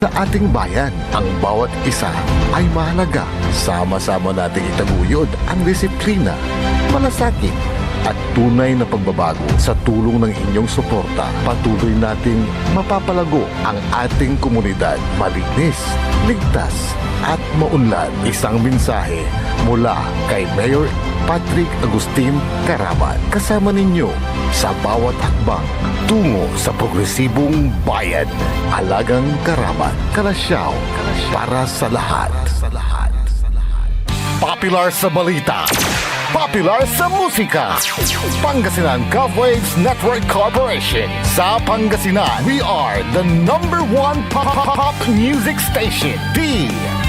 Sa ating bayan, ang bawat isa ay mahalaga. Sama-sama nating itaguyod ang disiplina, malasakit at tunay na pagbabago. Sa tulong ng inyong suporta, patuloy nating mapapalago ang ating komunidad. Malinis, ligtas at maunlad. Isang mensahe mula kay Mayor Patrick Agustin Caraman. Kasama ninyo sa bawat hakbang tungo sa progresibong bayan. Alagang Caraman, Kalasyaw, para sa lahat. Popular sa balita, popular sa musika. Pangasinan Covwaves Network Corporation. Sa Pangasinan, we are the #1 pop music station. DWJE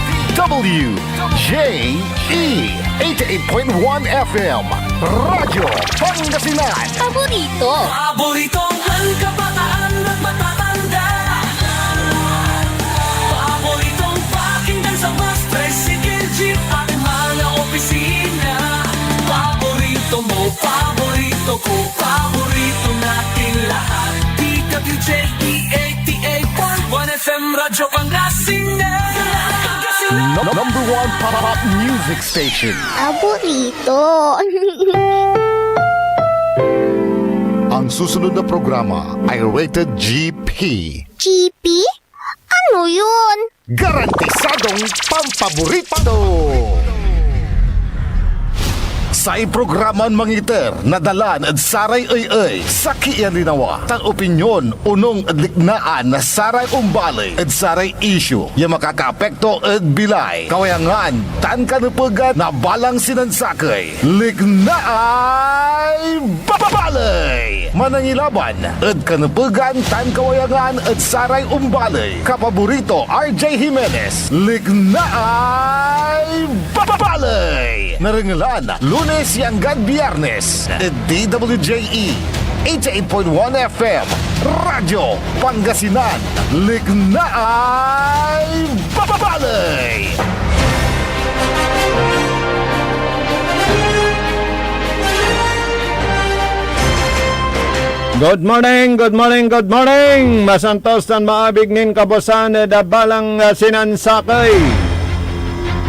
88.1 FM Radyo Pangasinan. Paboritong ang kabataan at matatanda. Paboritong pakinggan sa bus, tricycle, jeep at mga opisina. Paborito mo, paborito ko, paborito natin lahat. DWJE 88.1 FM Radyo Pangasinan. #1 pop music station. Paborito. Ang susunod na programa ay rated GP. GP? Ano yun? Garantisadong pampaborito! Sa iprograman mangiter, nadalan at saray ay sa kiyan linawa. Tang opinyon, unong adliknaan na saray umbalay at saray issue. Yung makakapekto at bilay. Kawayangan, tan kanupugan na balang sinansakay. Lignaay babalay! Manangilaban at kanupugan, tan kawayangan at saray umbalay. Kapaborito, RJ Jimenez. Lignaay babalay! Narangalan, Lunes hanggang Biyernes, DWJE 88.1 FM Radyo Pangasinan. Lignaay babalay! Good morning, good morning, good morning! Masantos tan maabig nin kabosan da balang sinansakay.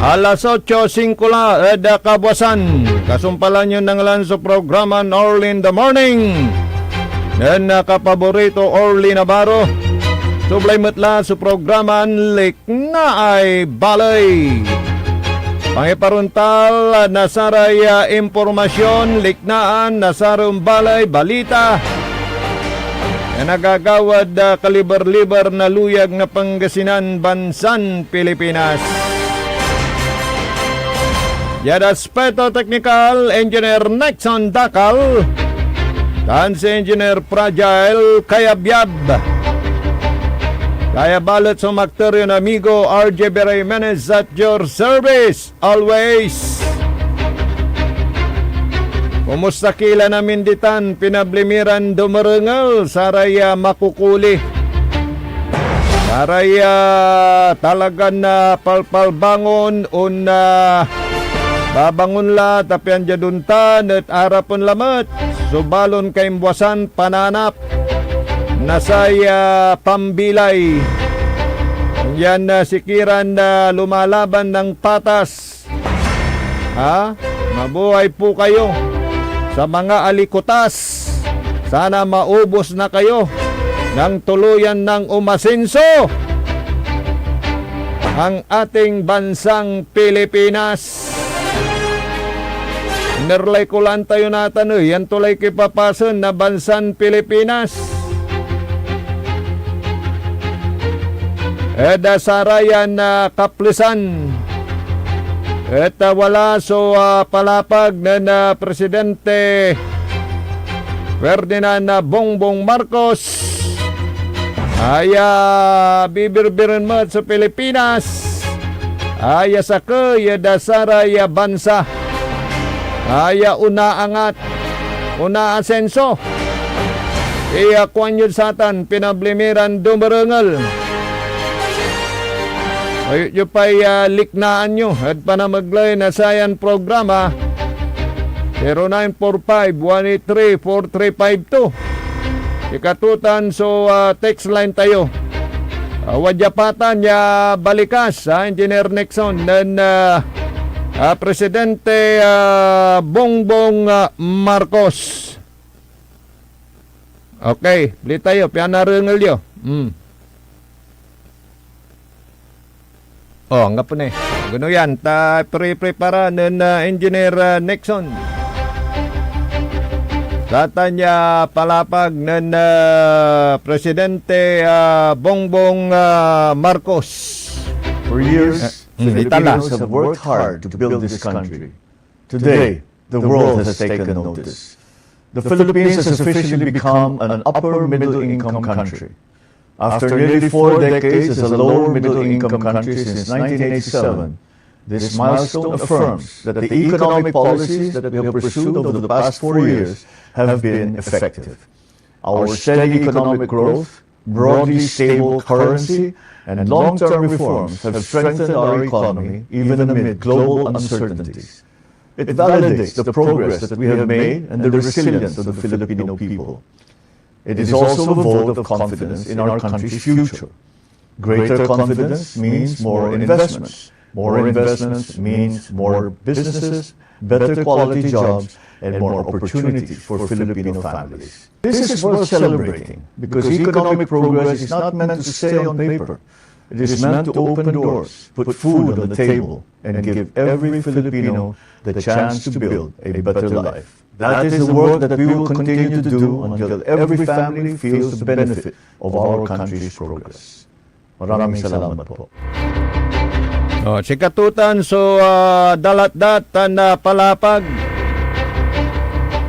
Alas 8:05 eda kabuasan. Kasumpalan nyo ng lanso programa Early in the Morning. Dan nakapaborito Orly Navarro. Sublay matla sa programa Lignaay Balay. Pangiparuntal nasaraya impormasyon, lignaan, nasarong balay, balita. Nagagawad kaliber-liber na luyag na Pangasinan, Bansan, Pilipinas. Yada Aspeto Technical, Engineer Nexon Dakal, dan si Engineer Fragile Kayabyab. Kaya balot sa makteryo na amigo RJ Jimenez at your service, always. Kumusta kila namin ditan, pinablimiran dumarengal, saraya makukuli. Saraya talaga na palpalbangon, una babangon la, tapian jaduntan at arapon lamat. Subalon kaimbuasan pananap. Nasaya pambilay. Yan na sikiran na lumalaban ng patas. Mabuhay po kayo sa mga alikutas. Sana maubos na kayo ng tuluyan ng umasenso ang ating bansang Pilipinas. Nerlay ko lang tayo natin, yan tulay kipapason na bansang Pilipinas. Eda sarayan na kaplisan. Eta wala so palapag na Presidente Ferdinand Bongbong Marcos. Aya bibirbirin mo sa Pilipinas. Aya sa kaya dasaraya bansa. Aya unaangat, unaasenso. Iya kwan yun satan, pinablimiran dumarengal. Ayun yung pa'y liknaan nyo at panamaglay na sayan programa 0945-183-4352. Ikatutan so text line tayo wadyapatan niya balikas Engineer Nixon dan Presidente Bongbong Marcos. Okay, beli tayo, pianarengel yo. Oh, anggap po na eh. Gano yan, pre-prepara ng Engineer Nixon. Data niya palapag ng Presidente Bongbong Marcos. For years, Filipinos have worked hard to build this country. Today, the world has taken notice. The Philippines has officially become an upper middle-income country. After nearly 4 decades as a lower middle-income country since 1987, this milestone affirms that the economic policies that we have pursued over the past 4 years have been effective. Our steady economic growth, broadly stable currency, and long-term reforms have strengthened our economy even amid global uncertainties. It validates the progress that we have made and the resilience of the Filipino people. It is also a vote of confidence in our country's future. Greater confidence means more investments. More investments means more businesses, better quality jobs, and more opportunities for Filipino families. This is worth celebrating because economic progress is not meant to stay on paper. It is meant to open doors, put food on the table, and give every Filipino the chance to build a better life. That is the work that we will continue to do until every family feels the benefit of our country's progress. Maraming salamat po. Oh, si Katutan so dalat-dat na palapag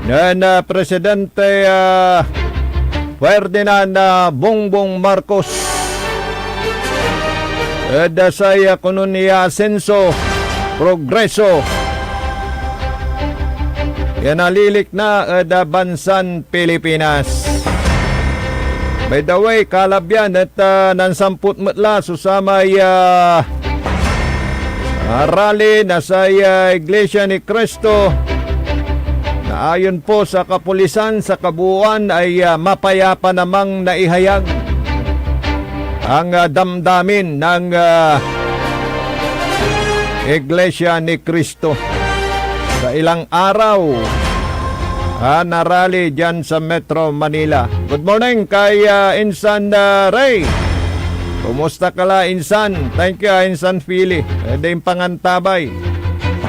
na Presidente Ferdinand Bongbong Marcos dasay kuno niya asenso progreso yan nalilik na bansan Pilipinas. By the way, kalabyan at nansamput matla susamay rally na sa Iglesia ni Cristo na ayon po sa kapulisan sa kabuuan ay mapayapa namang naihayag ang damdamin ng Iglesia ni Cristo sa ilang araw na rally dyan sa Metro Manila. Good morning kay Insan Ray. Kumusta ka la, Insan? Thank you, Insan Philly. Yung pangantabay.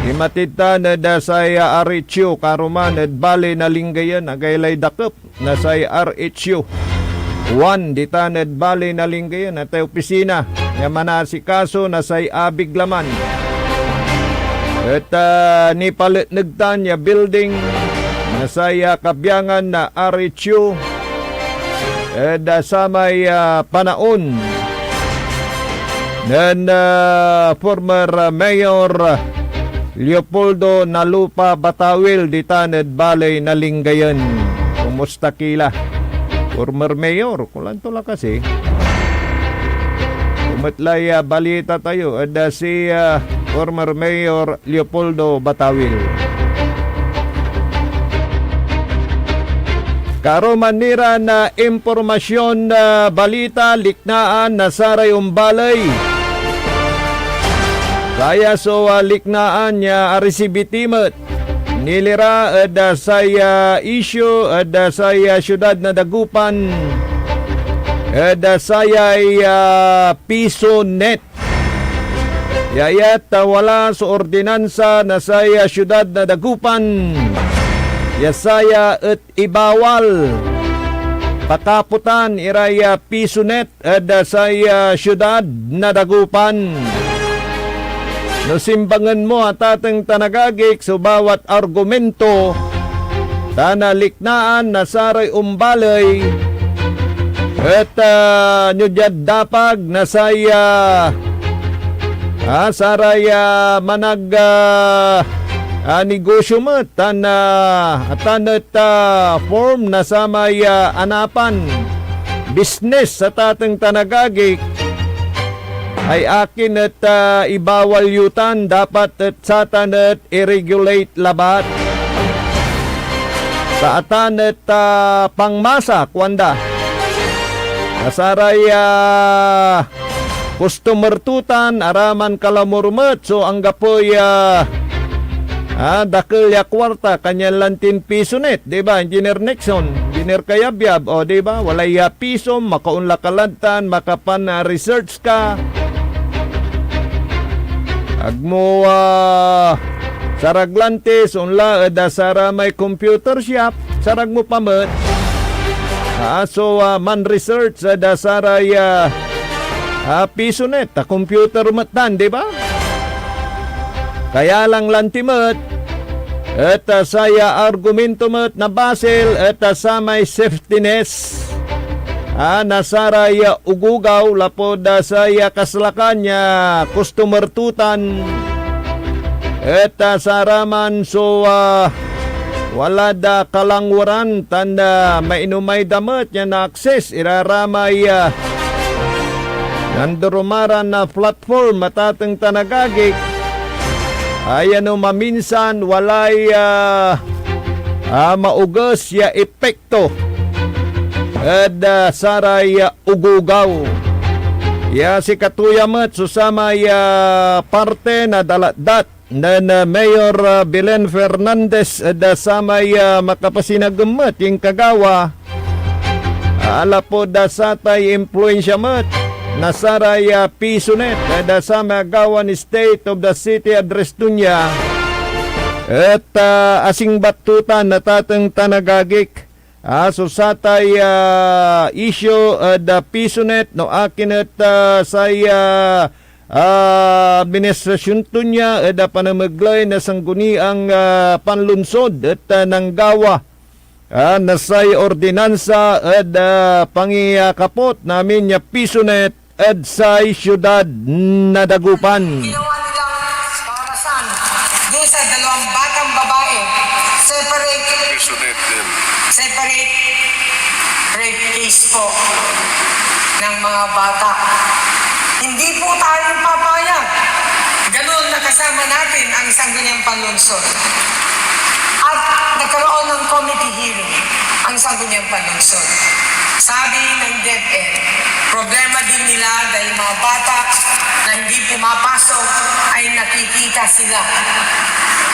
Imatita na da sa RHU, karuman at bali na linggayan, agaylay dakop na sa RHU. 1, dita na bali na linggayan, at opisina, yamanasi kaso na sa Abiglaman. At ni palit nagtan ya building na sa kabyangan na RHU. At sa may panaon ng former Mayor Leopoldo Nalupa Batawil di Taned Balay na Lingayen. Kumusta kila? Former Mayor, kulanto lang kasi. Kumatlay balita tayo at si former Mayor Leopoldo Batawil. Karo manira na impormasyon na balita liknaan na saray umbalay. Kaya so liknaan niya arisibitimet. Nilira ada saya issue ada saya syudad na Dagupan. Ada saya piso net. Yayat wala sa ordinansa na saya syudad na Dagupan. Yasaya at ibawal pataputan iraya pisunet ada saya syudad na Dagupan. No simbangan mo at atang tanagagik sa bawat argumento tanaliknaan na saray umbalay at nyo dyan dapag na saya saray manag negosyo mo tanat form na sa may anapan business sa tatang tanagagik ay akin at ibawal yutan dapat at satan at i-regulate labat sa atan at pangmasa kwanda Nasaray customer tutan araman kalamurmet so ang gapoy dakil ya kwarta kanyan lantin piso net, di ba? Engineer Nixon, engineer Kayabyab, o di ba? Walay piso, makaunla kalantan, makapan research ka. Agmo saraglantes unla da sara may computer shop, sarag mo pamet. So man research da sara piso net, computer matan, di ba? Kaya lang lantimet, at saya argumento met na basil, at sa may safetyness, nasaraya ugugaw, lapod saya kaslakan niya, customer tutan, at saraman so wala da kalangwaran, tanda mainumay damat niya na access, iraramay nandurumaran na platform matatang tanagagik, ayan o maminsan walay maugas ya epekto at saray ugugaw. Ya si katuyamat susama parte na dalatdat na Mayor Belen Fernandez da samay makapasinagamat yung kagawa ala po da satay impluensya mat nasaray piso net da sa magawan state of the city address dunya at asing batutan natatang tanagagik so satay issue da piso net no akin at saya administrasyon dunya da panamaglay na sangguni ang panlunsod at nanggawa nasay ordinansa at pangiyakapot namin ya piso net at sa siyudad na Dagupan. Ginawa nilang parasan doon sa dalawang batang babae. Separate rape case po ng mga bata. Hindi po tayo papayag. Ganun nakasama natin ang isang ganyang panlunsod. At nagkaroon ng committee hearing ang isang ganyang panlunsod. Sabi ng DepEd, problema din nila dahil mga bata na hindi pumapasok ay nakikita sila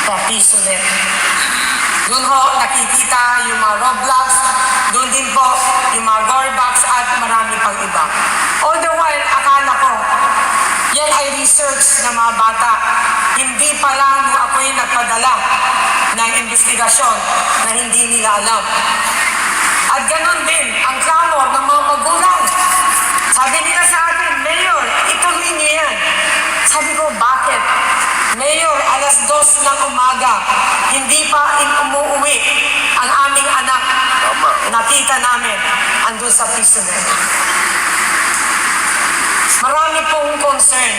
sa piso net. Doon ho nakikita yung mga Roblox, doon din po yung mga Gorbox at marami pang iba. All the while, akala ko, yan ay research ng mga bata. Hindi pala nung ako'y nagpadala ng investigasyon na hindi nila alam. At ganun din ang clamor ng mga magulang. Sabi nila sa akin, Mayor, ituloy niyo yan. Sabi ko, bakit? Mayor, alas 2 ng umaga, hindi pa umuwi ang aming anak. Nakita namin, andun sa piso net. Marami pong concern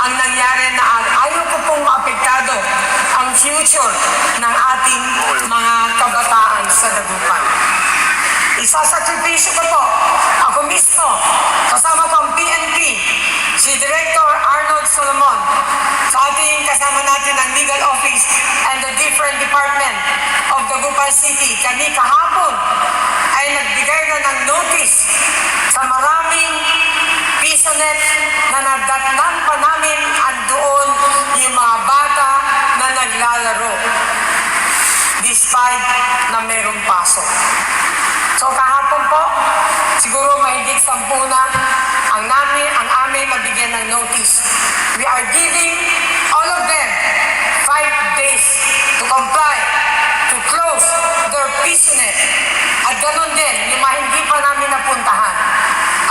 ang nangyari na ayaw ko pong maapektado ang future ng ating mga kabataan sa Dagupan. Isasakripisyo ko po, ako mismo, kasama ko ang PNP, si Director Arnold Solomon, sa ating kasama natin ang legal office and the different department of Dagupan City. Kami kahapon ay nagbigay na ng notice sa maraming piso net na nadatnan pa namin andoon yung mga bata na naglalaro despite na mayroong pasok. So kahapon po, siguro mahigit 10 na ang aming mabigyan ng notice. We are giving all of them 5 days to comply, to close their piso net. At ganun din, yung mga hindi pa namin napuntahan.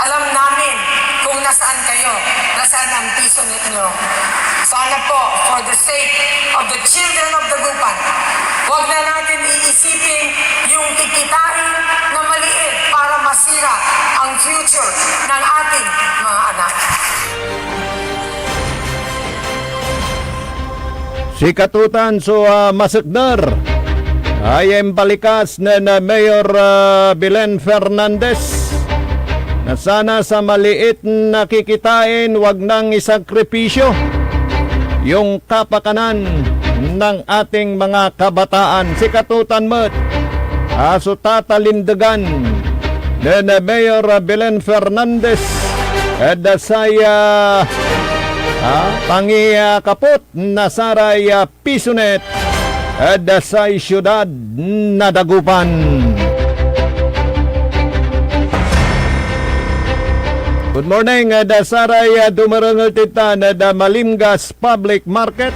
Alam namin kung nasaan kayo, nasaan ang piso net nyo. Sana po, for the sake of the children of Dagupan, huwag na natin iisipin yung kikitain na maliit para masira ang future ng ating mga anak. Si Katutan so masagnar ay balikas na Mayor Belen Fernandez na sana sa maliit na kikitain wag nang isakripisyo yung kapakanan ng ating mga kabataan. Si Katutan Mat so tatalindagan na Mayor Belen Fernandez saya kapot na saray pisonet sa siyudad na Dagupan. Good morning, saray dumarangol tita na Malimgas Public Market.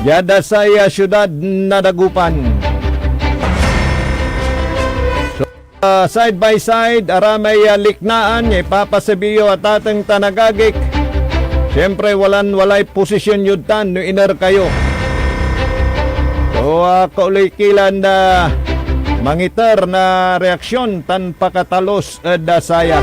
Yada saya siyudad na Dagupan. Side by side, aramay liknaan, ipapasabiyo at atang tanagagik. Siyempre, walay posisyon yudan no iner kayo. So, kaulikilan na mangitar na reaksyon tan pakatalos saya.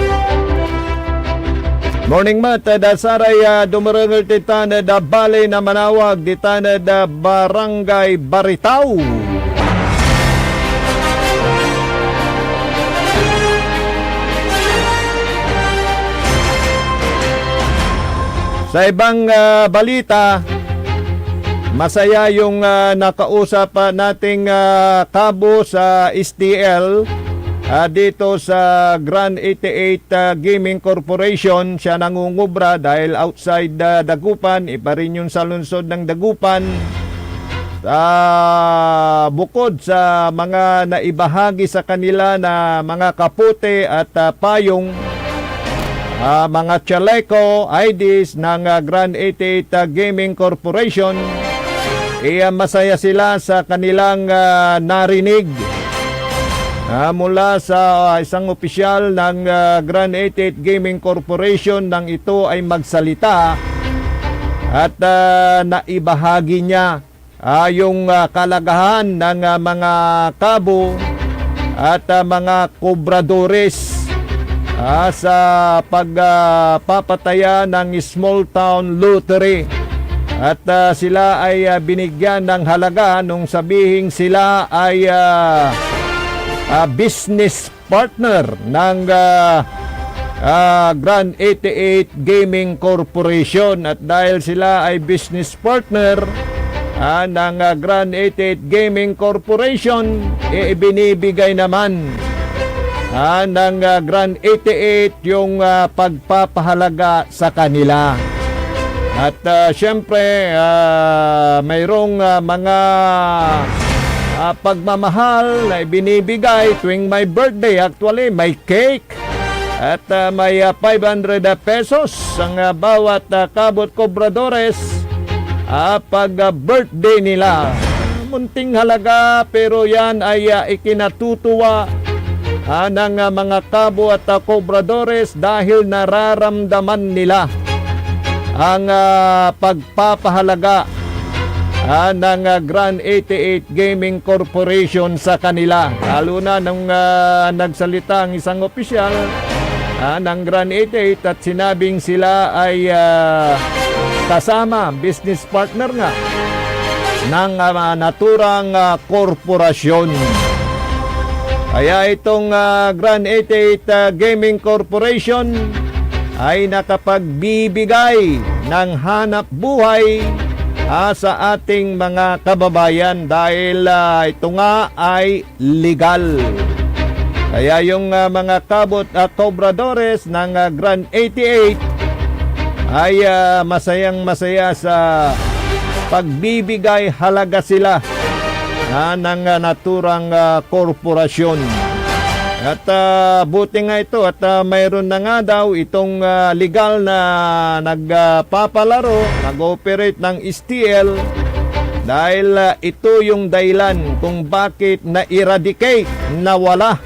Morning mat, saray dumarangol tita na bale na manawag dita na Barangay Baritaw. Sa ibang balita, masaya yung nakausap nating kabo sa STL dito sa Grand 88 Gaming Corporation. Siya nangungubra dahil outside Dagupan, iba rin yung sa lungsod ng Dagupan. Bukod sa mga naibahagi sa kanila na mga kapote at payong, mga chaleco, IDs ng Grand 88 Gaming Corporation, masaya sila sa kanilang narinig mula sa isang opisyal ng Grand 88 Gaming Corporation nang ito ay magsalita at naibahagi niya yung kalagahan ng mga kabo at mga kobradores sa pagpapataya ng small town lottery. At sila ay binigyan ng halaga nung sabihing sila ay business partner ng Grand 88 Gaming Corporation. At dahil sila ay business partner ng Grand 88 Gaming Corporation, ibinibigay naman ng Grand 88 yung pagpapahalaga sa kanila. At syempre, mayroong mga pagmamahal na ibinibigay tuwing my birthday. Actually, may cake at may 500 pesos ang bawat kabot kobradores pag birthday nila. Munting halaga pero yan ay ikinatutuwa ng mga kabo at kobradores dahil nararamdaman nila ang pagpapahalaga ng Grand 88 Gaming Corporation sa kanila. Lalo na nung nagsalita ang isang opisyal ng Grand 88 at sinabing sila ay kasama, business partner nga ng naturang korporasyon. Kaya itong Grand 88 Gaming Corporation ay nakapagbibigay ng hanap buhay sa ating mga kababayan dahil ito nga ay legal. Kaya yung mga kabot at kobradores ng Grand 88 ay masayang masaya sa pagbibigay halaga sila ng naturang korporasyon. At buti nga ito at mayroon na nga daw itong legal na nagpapalaro, nag-operate ng STL dahil ito yung dahilan kung bakit na-eradicate, nawala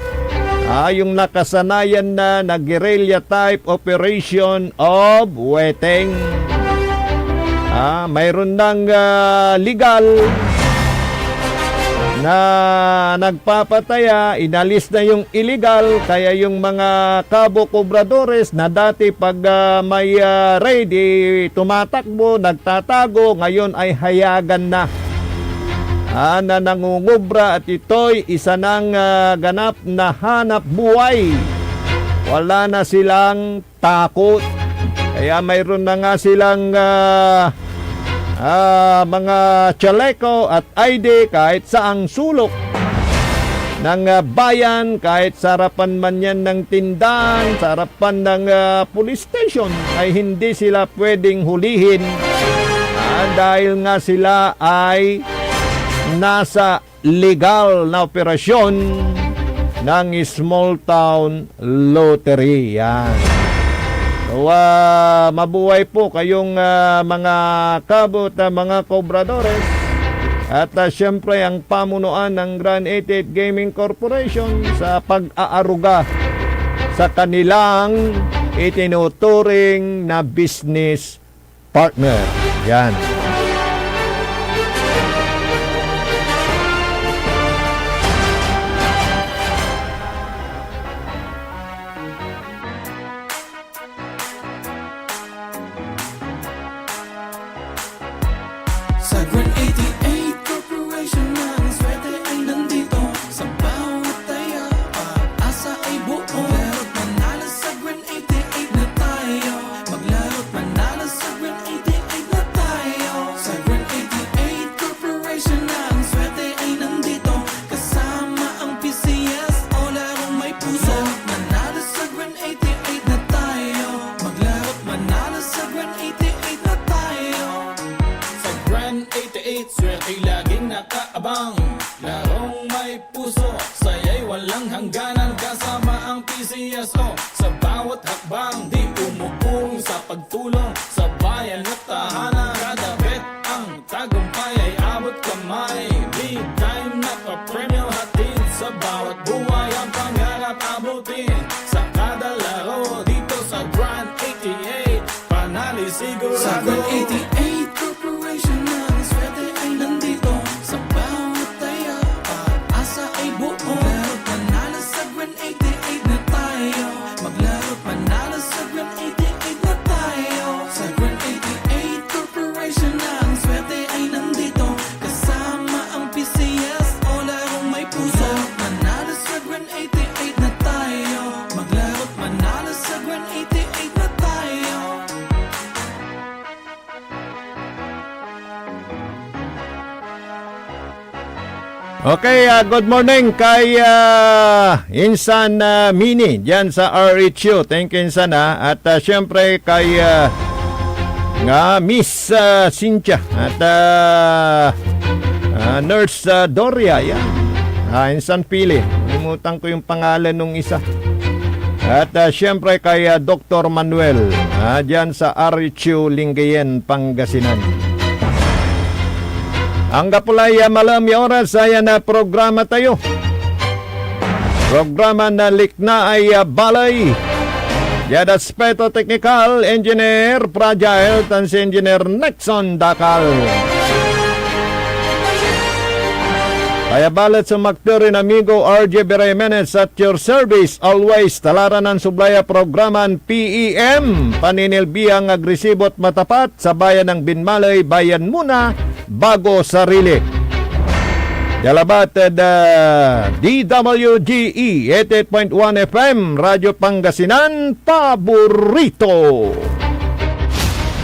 yung nakasanayan na guerrilla type operation of weteng. Mayroon ng legal na nagpapataya, inalis na yung illegal, kaya yung mga kabo kobradores na dati pag may raid tumatakbo, nagtatago, ngayon ay hayagan na na nangungubra at ito'y isa ng ganap na hanap buhay. Wala na silang takot, kaya mayroon na nga silang mga chaleco at ID kahit saang sulok ng bayan, kahit sa harapan man yan ng tindahan, sa harapan ng police station, ay hindi sila pwedeng hulihin dahil nga sila ay nasa legal na operasyon ng small town lottery. Yan. So, mabuhay po kayong mga kabut, mga kobradores. At syempre ang pamunuan ng Grand 88 Gaming Corporation sa pag-aaruga sa kanilang itinuturing na business partner. Yan. Sa Grand 88 Corporation ng swerte ay nandito. Sa bawat taya, pag-asa ay buo. Maglaro't manalo sa Grand 88 na tayo. Maglaro't manalo sa Grand 88 na tayo. Sa Grand 88 Corporation ng swerte ay nandito. Kasama ang PCS o larong may puso. Manalo sa Grand 88 na tayo. Maglaro't manalo sa Grand 88 na tayo. Sa Grand 88, swerte laging nakaabang. Larong may puso, saya'y walang hangganan. Kasama ang PCSO sa bawat hakbang. Di umupong sa pagtulong sa bayan at tahanan. Kada bet ang tagumpay ay abot kamay. Big time na pa-premyo hatid. Sa bawat buhay ang pangarap abutin. Sa kada laro dito sa Grand 88, panali sigurado. Sa Grand 88 Corporation ng swerte ay nandito. Sa bawat taya, pag-asa ay buo. Maglaro't manalo sa Grand 88 na tayo. Maglaro't manalo sa Grand 88 na tayo. Sa Grand 88 Corporation ng swerte ay nandito. Kasama ang PCS o larong may puso. Manalo sa Grand 88 na tayo. Maglaro't manalo sa Grand 88 na tayo. Okay, good morning kay Insan Mini dyan sa RHU. Thank you, Insan. At syempre kay Miss Cynthia at Nurse Doria. Yan. Insan Pili. Limutan ko yung pangalan nung isa. At syempre kay Dr. Manuel dyan sa RHU Lingayen, Pangasinan. Ang kapulay malami oras ay na programa tayo. Programa na likna ay balay. Yan aspeto technical, engineer Fragile, tan si engineer Nexon Dakal. Kaya balat sa magturin amigo RJ Beremenes at your service always talaran ng sublaya programan PEM. Paninilbihang agresibot matapat sa bayan ng Binmalay, bayan muna bago sarili. Dalabat DWGE 88.1 FM Radyo Pangasinan, paborito.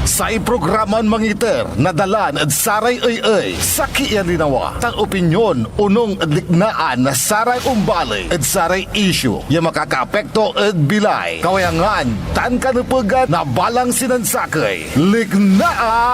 Sa iprograman mangiter, nadalan at saray ay sa kialinawa. Tang opinyon, unong liknaan na saray umbali at saray issue. Yung makakapekto at bilay. Kawayangan, tan kanupugan na balang sinansakay. Liknaan!